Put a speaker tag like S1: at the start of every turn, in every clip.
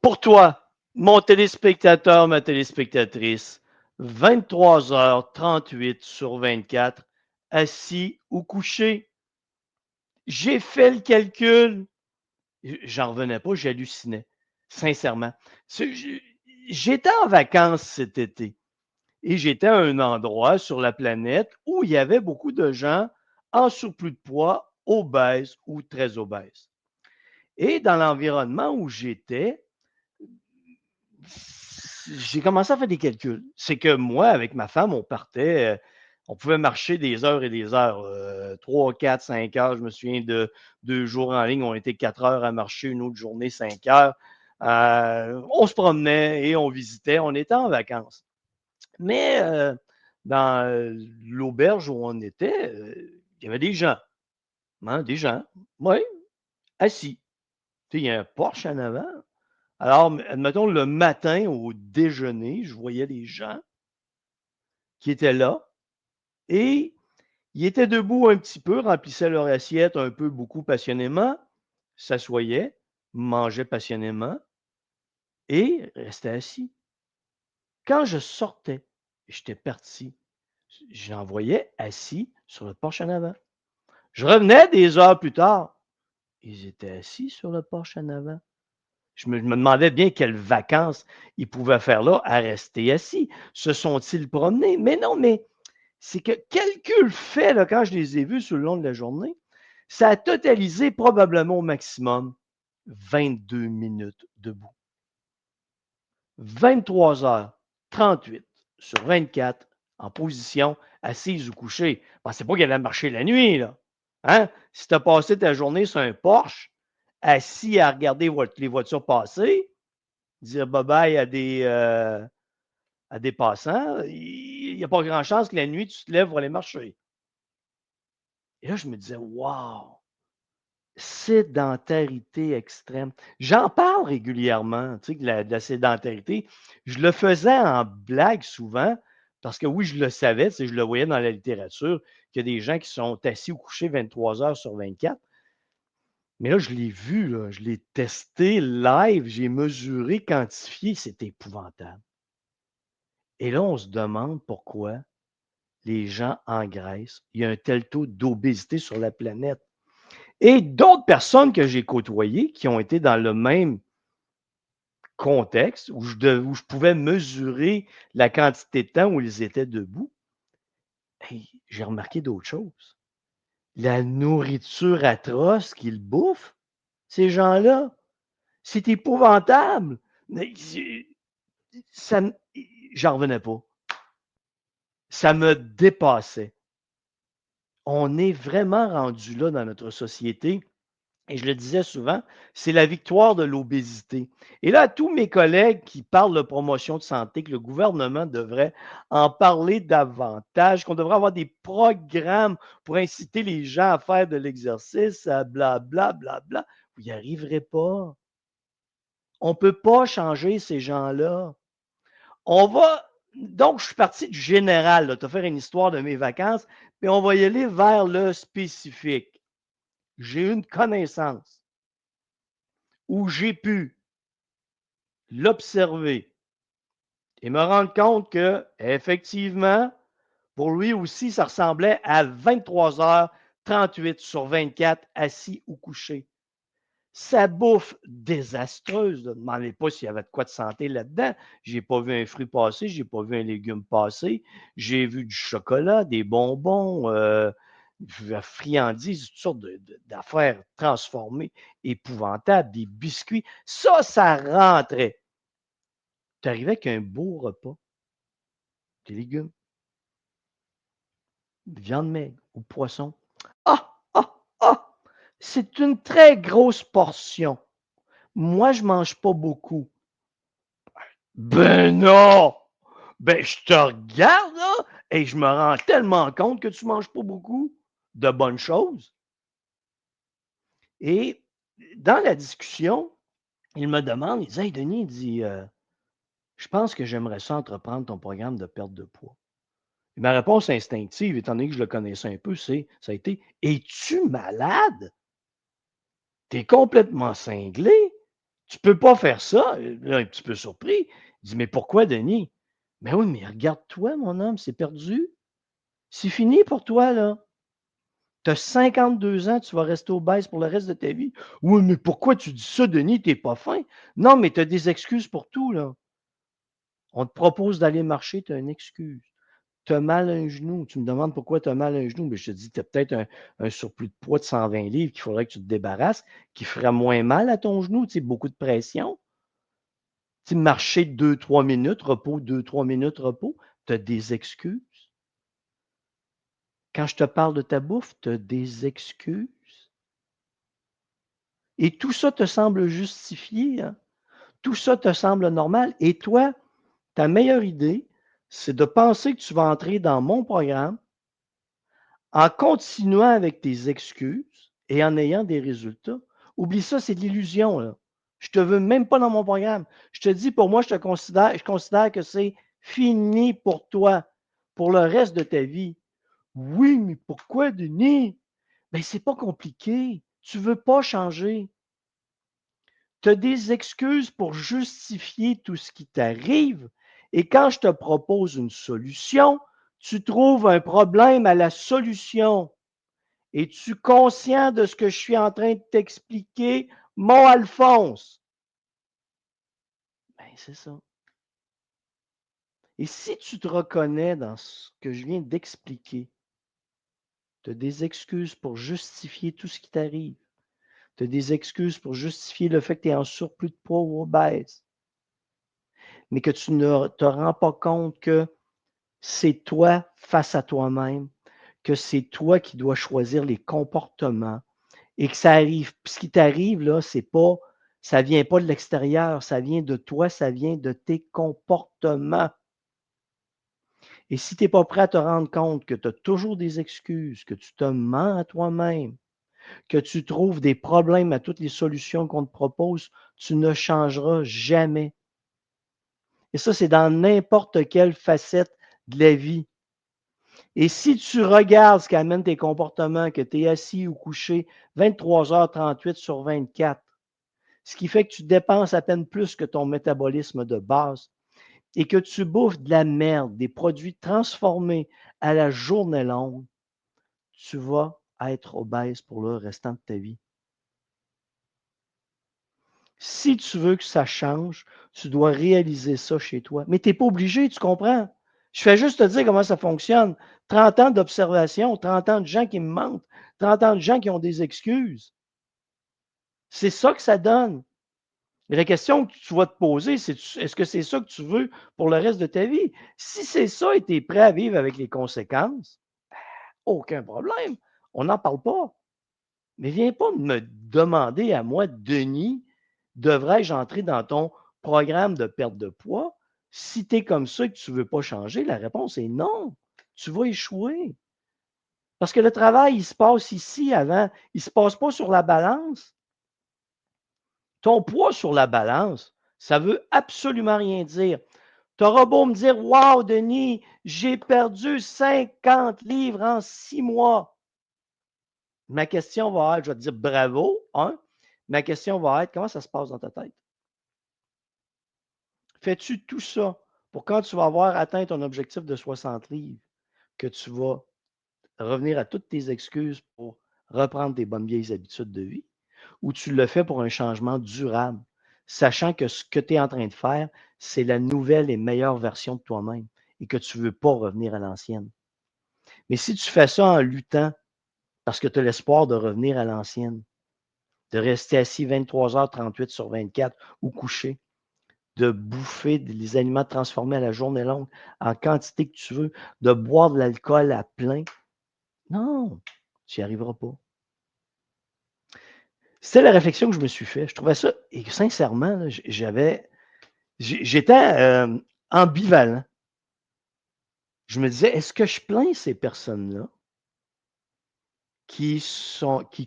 S1: Pour toi, mon téléspectateur, ma téléspectatrice, 23h38 sur 24, assis ou couché. J'ai fait le calcul. J'en revenais pas, j'hallucinais, sincèrement. J'étais en vacances cet été et j'étais à un endroit sur la planète où il y avait beaucoup de gens en surplus de poids, obèses ou très obèses. Et dans l'environnement où j'étais, j'ai commencé à faire des calculs. C'est que moi, avec ma femme, on pouvait marcher des heures et des heures, 3, 4, 5 heures. Je me souviens de 2 jours en ligne, on était 4 heures à marcher, une autre journée, 5 heures. On se promenait et on visitait, on était en vacances. Mais dans l'auberge où on était, il y avait des gens, oui, assis. Tu sais, il y a un Porsche en avant. Alors, admettons, le matin au déjeuner, je voyais les gens qui étaient là et ils étaient debout un petit peu, remplissaient leur assiette un peu, beaucoup passionnément, s'assoyaient, mangeaient passionnément et restaient assis. Quand je sortais, j'étais parti, j'en voyais assis sur le porche en avant. Je revenais des heures plus tard, ils étaient assis sur le porche en avant. Je me demandais bien quelles vacances ils pouvaient faire là à rester assis. Se sont-ils promenés? Mais non, mais c'est que calcul fait, là, quand je les ai vus sur le long de la journée, ça a totalisé probablement au maximum 22 minutes debout. 23 heures 38 sur 24 en position assise ou couchée. Pensez pas qu'elle allait marcher la nuit, là. Hein? Si tu as passé ta journée sur un Porsche, assis à regarder les voitures passer, dire bye-bye à des passants, il n'y a pas grand chance que la nuit, tu te lèves pour aller marcher. Et là, je me disais, wow, sédentarité extrême. J'en parle régulièrement, tu sais, de la sédentarité. Je le faisais en blague souvent, parce que oui, je le savais, tu sais, je le voyais dans la littérature, qu'il y a des gens qui sont assis ou couchés 23 heures sur 24. Mais là, je l'ai vu, là, je l'ai testé live, j'ai mesuré, quantifié, c'est épouvantable. Et là, on se demande pourquoi les gens engraissent. Il y a un tel taux d'obésité sur la planète. Et d'autres personnes que j'ai côtoyées qui ont été dans le même contexte où je pouvais mesurer la quantité de temps où ils étaient debout, hey, j'ai remarqué d'autres choses. La nourriture atroce qu'ils bouffent, ces gens-là, c'est épouvantable. Ça, j'en revenais pas. Ça me dépassait. On est vraiment rendu là dans notre société. Et je le disais souvent, c'est la victoire de l'obésité. Et là, à tous mes collègues qui parlent de promotion de santé, que le gouvernement devrait en parler davantage, qu'on devrait avoir des programmes pour inciter les gens à faire de l'exercice, à blabla, blabla, vous n'y arriverez pas. On ne peut pas changer ces gens-là. On va. Donc, je suis parti du général, te faire une histoire de mes vacances, puis on va y aller vers le spécifique. J'ai une connaissance où j'ai pu l'observer et me rendre compte que, effectivement, pour lui aussi, ça ressemblait à 23h38 sur 24, assis ou couché. Sa bouffe désastreuse, ne demandez pas s'il y avait de quoi de santé là-dedans. J'ai pas vu un fruit passer, j'ai pas vu un légume passer. J'ai vu du chocolat, des bonbons, friandises, toutes sortes d'affaires transformées, épouvantables, des biscuits. Ça rentrait. Tu arrivais avec un beau repas, des légumes, de viande maigre ou poisson. Ah, ah, ah! C'est une très grosse portion. Moi, je mange pas beaucoup. Ben non! Ben, je te regarde, là, et je me rends tellement compte que tu manges pas beaucoup de bonnes choses. Et dans la discussion, il me demande, il dit, hey, Denis, il dit, je pense que j'aimerais ça entreprendre ton programme de perte de poids. Et ma réponse instinctive, étant donné que je le connaissais un peu, ça a été, es-tu malade? T'es complètement cinglé? Tu ne peux pas faire ça. Là, un petit peu surpris. Il dit, mais pourquoi, Denis? Ben oui, mais regarde-toi, mon homme, c'est perdu. C'est fini pour toi, là. Tu as 52 ans, tu vas rester obèse pour le reste de ta vie. Oui, mais pourquoi tu dis ça, Denis? Tu n'es pas fin. Non, mais tu as des excuses pour tout, là. On te propose d'aller marcher, tu as une excuse. Tu as mal à un genou. Tu me demandes pourquoi tu as mal à un genou. Mais je te dis, tu as peut-être un surplus de poids de 120 livres qu'il faudrait que tu te débarrasses, qui ferait moins mal à ton genou, tu sais, beaucoup de pression. Tu sais, marcher 2-3 minutes, repos, 2-3 minutes, repos, tu as des excuses. Quand je te parle de ta bouffe, tu as des excuses. Et tout ça te semble justifié, hein? Tout ça te semble normal. Et toi, ta meilleure idée, c'est de penser que tu vas entrer dans mon programme en continuant avec tes excuses et en ayant des résultats. Oublie ça, c'est de l'illusion, là. Je ne te veux même pas dans mon programme. Je te dis, pour moi, je considère que c'est fini pour toi, pour le reste de ta vie. Oui, mais pourquoi, Denis? Ben, c'est pas compliqué. Tu ne veux pas changer. Tu as des excuses pour justifier tout ce qui t'arrive. Et quand je te propose une solution, tu trouves un problème à la solution. Es-tu conscient de ce que je suis en train de t'expliquer, mon Alphonse? Ben, c'est ça. Et si tu te reconnais dans ce que je viens d'expliquer, tu as des excuses pour justifier tout ce qui t'arrive. Tu as des excuses pour justifier le fait que tu es en surplus de poids ou obèse, mais que tu ne te rends pas compte que c'est toi face à toi-même, que c'est toi qui dois choisir les comportements et que ça arrive. Puis ce qui t'arrive, là, c'est pas, ça vient pas de l'extérieur, ça vient de toi, ça vient de tes comportements. Et si tu n'es pas prêt à te rendre compte que tu as toujours des excuses, que tu te mens à toi-même, que tu trouves des problèmes à toutes les solutions qu'on te propose, tu ne changeras jamais. Et ça, c'est dans n'importe quelle facette de la vie. Et si tu regardes ce qui amène tes comportements, que tu es assis ou couché 23h38 sur 24, ce qui fait que tu dépenses à peine plus que ton métabolisme de base et que tu bouffes de la merde, des produits transformés à la journée longue, tu vas être obèse pour le restant de ta vie. Si tu veux que ça change, tu dois réaliser ça chez toi. Mais tu n'es pas obligé, tu comprends? Je fais juste te dire comment ça fonctionne. 30 ans d'observation, 30 ans de gens qui me mentent, 30 ans de gens qui ont des excuses. C'est ça que ça donne. Mais la question que tu vas te poser, c'est est-ce que c'est ça que tu veux pour le reste de ta vie? Si c'est ça et tu es prêt à vivre avec les conséquences, aucun problème. On n'en parle pas. Mais viens pas me demander à moi, Denis, devrais-je entrer dans ton programme de perte de poids? Si tu es comme ça et que tu ne veux pas changer, la réponse est non. Tu vas échouer. Parce que le travail, il se passe ici avant. Il ne se passe pas sur la balance. Ton poids sur la balance, ça ne veut absolument rien dire. Tu auras beau me dire, wow, Denis, j'ai perdu 50 livres en 6 mois. Ma question va être, je vais te dire bravo, hein? Ma question va être, comment ça se passe dans ta tête? Fais-tu tout ça pour quand tu vas avoir atteint ton objectif de 60 livres, que tu vas revenir à toutes tes excuses pour reprendre tes bonnes vieilles habitudes de vie, ou tu le fais pour un changement durable, sachant que ce que tu es en train de faire, c'est la nouvelle et meilleure version de toi-même et que tu ne veux pas revenir à l'ancienne. Mais si tu fais ça en luttant parce que tu as l'espoir de revenir à l'ancienne, de rester assis 23h38 sur 24 ou couché, de bouffer des aliments transformés à la journée longue en quantité que tu veux, de boire de l'alcool à plein. Non, tu n'y arriveras pas. C'était la réflexion que je me suis fait. Je trouvais ça, et sincèrement, là, j'étais ambivalent. Je me disais, est-ce que je plains ces personnes-là qui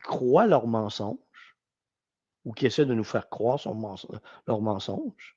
S1: croient leurs mensonges ou qui essaient de nous faire croire leurs mensonges?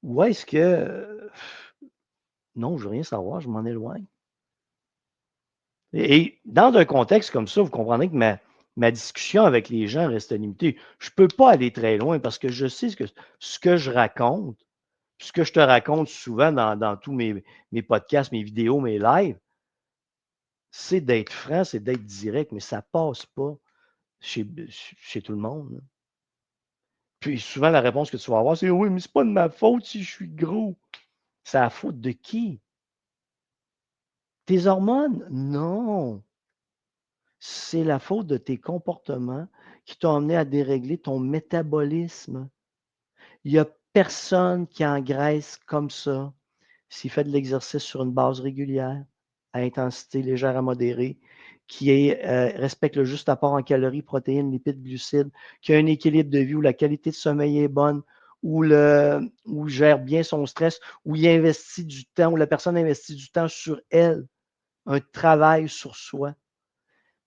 S1: Ou est-ce que non, je veux rien savoir, je m'en éloigne? Et dans un contexte comme ça, vous comprenez que Ma discussion avec les gens reste limitée. Je ne peux pas aller très loin parce que je sais ce que je raconte, ce que je te raconte souvent dans tous mes podcasts, mes vidéos, mes lives, c'est d'être franc, c'est d'être direct, mais ça ne passe pas chez tout le monde, là. Puis souvent, la réponse que tu vas avoir, c'est oui, mais c'est pas de ma faute si je suis gros. C'est la faute de qui? Tes hormones? Non. C'est la faute de tes comportements qui t'ont amené à dérégler ton métabolisme. Il y a personne qui engraisse comme ça s'il fait de l'exercice sur une base régulière, à intensité légère à modérée, respecte le juste apport en calories, protéines, lipides, glucides, qui a un équilibre de vie où la qualité de sommeil est bonne, où gère bien son stress, où il investit du temps, où la personne investit du temps sur elle, un travail sur soi.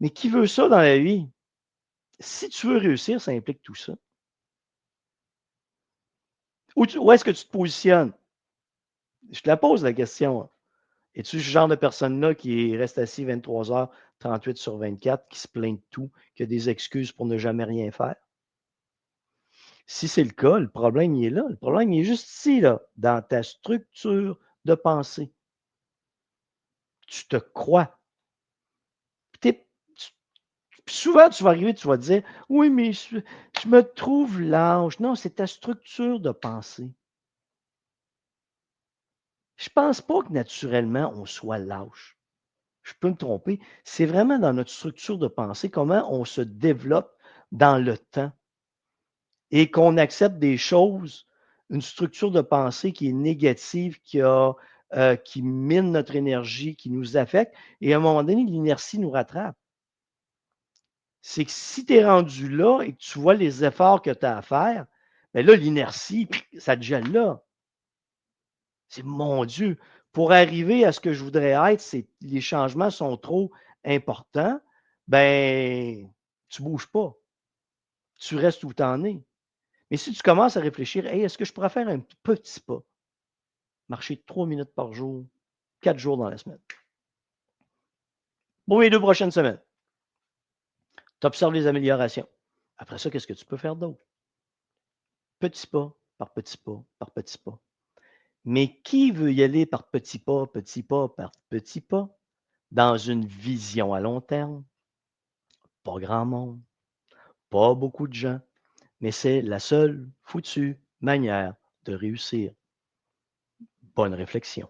S1: Mais qui veut ça dans la vie? Si tu veux réussir, ça implique tout ça. Où est-ce que tu te positionnes? Je te la pose la question. Es-tu ce genre de personne-là qui reste assis 23 heures, 38 sur 24, qui se plaint de tout, qui a des excuses pour ne jamais rien faire? Si c'est le cas, le problème, il est là. Le problème, il est juste ici, là, dans ta structure de pensée. Tu te crois. Puis souvent, tu vas arriver, tu vas te dire, oui, mais je me trouve lâche. Non, c'est ta structure de pensée. Je ne pense pas que naturellement, on soit lâche. Je peux me tromper. C'est vraiment dans notre structure de pensée, comment on se développe dans le temps et qu'on accepte des choses, une structure de pensée qui est négative, qui mine notre énergie, qui nous affecte. Et à un moment donné, l'inertie nous rattrape. C'est que si tu es rendu là et que tu vois les efforts que tu as à faire, bien là, l'inertie, ça te gèle là. C'est mon Dieu, pour arriver à ce que je voudrais être, les changements sont trop importants, ben, tu ne bouges pas. Tu restes où tu en es. Mais si tu commences à réfléchir, hey, est-ce que je pourrais faire un petit pas? Marcher 3 minutes par jour, 4 jours dans la semaine. Pour les 2 prochaines semaines, tu observes les améliorations. Après ça, qu'est-ce que tu peux faire d'autre? Petit pas, par petit pas, par petit pas. Mais qui veut y aller par petit pas, par petit pas, dans une vision à long terme? Pas grand monde, pas beaucoup de gens, mais c'est la seule foutue manière de réussir. Bonne réflexion.